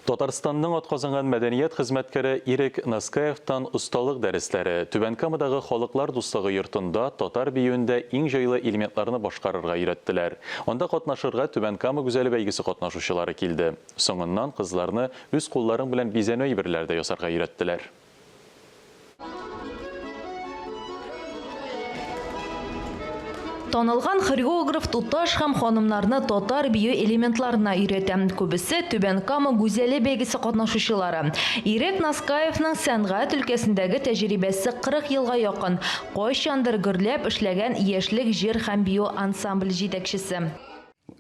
Татарстанның атказанган мәдәният хезмәткәре Ирек Наскаевтан осталык дәресләре Түбән-Камадагы халыклар дуслыгы йортында татар биюендә иң җайлы элементларны башкарырга өйрәттеләр. Анда катнашырга Түбән-Кама гүзәле бәйгесе катнашучылары килде. Соңыннан кызларны үз кулларың белән бизәнү әйберләрдә ясарга өйрәттеләр. Танылган хореограф туташ һәм ханымнарны татар бию элементларына өйрәтә. Күбесе Түбән-Кама гүзәле бәйгесе катнашучылары. Ирек Наскаевның сәнгать өлкәсендәге тәҗрибәсе 40 елга якын. Кайчандыр гөрләп эшләгән яшьлек җыр һәм бию ансамбль җитәкчесе.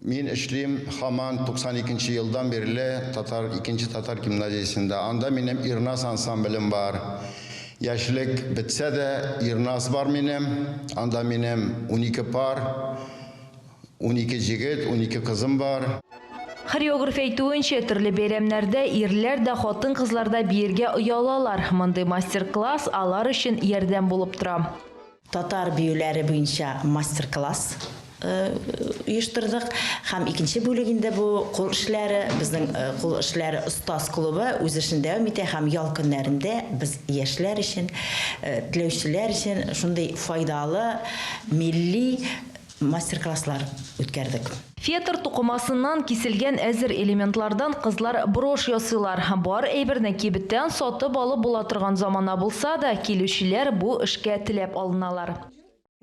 Мин эшлим һаман 92 елдан бирле икенче татар гимназиясендә. Анда минем Ирнас ансамблем бар. Яшьлек бетсә дә Ирнас бар минем. Анда минем 12 пар, 12 җегет, 12 кызым бар. Хореограф әйтүенчә, төрле бәйрәмнәрдә ирләр дә хатын-кызлар да биергә оялалар. Мондый мастер-класс алар өчен ярдәм булып тора. Татар биюләре буенча мастер-класс оештырдык һәм икенче бүлегендә бу кул эшләре, безнең кул эшләре остаз клубы үз эшен дәвам итә һәм ял көннәрендә без яшьләр өчен, теләүчеләр өчен шундый файдалы милли мастер-класслар үткәрдек. Фетр тукымасыннан киселгән әзер элементлардан кызлар брош ясыйлар. Бар әйберне кибеттән сатып алып була торган замана булса да, килүчеләр бу эшкә теләп алыналар.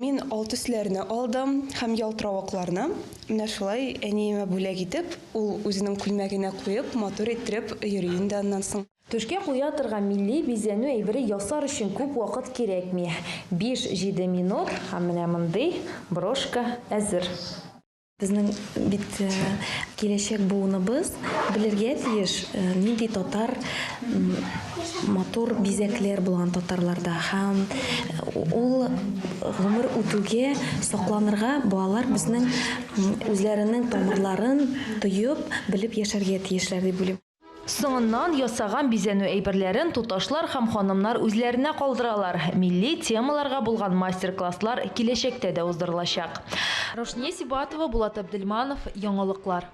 Мин алт өсләрне алдым һәм ялтыравыкларны. Менә шулай әниемә бүләк итеп, ул үзенең күлмәгенә куеп, матур иттереп йөри инде аннан соң. Төшкә куя торган милли бизәнү әйбере ясар өчен күп вакыт кирәкми. 5-7 минут һәм менә мондый брошка әзер. Безнең бит киләчәк буыныбыз белергә тиеш, нинди татар матур бизәкләр булган татарларда һәм ул гомер үтүгә сакланырга балалар безнең үзләренең тамырларын тоеп, белеп яшәргә тиешләр дип уйлыйм. Соңыннан ясаган бизәнү әйберләрен туташлар һәм ханымнар үзләренә калдыралар. Милли темаларга булган мастер-класслар киләчәктә дә уздырылачак. Рошния Сибатова, Булат Абдельманов, Яңалыклар.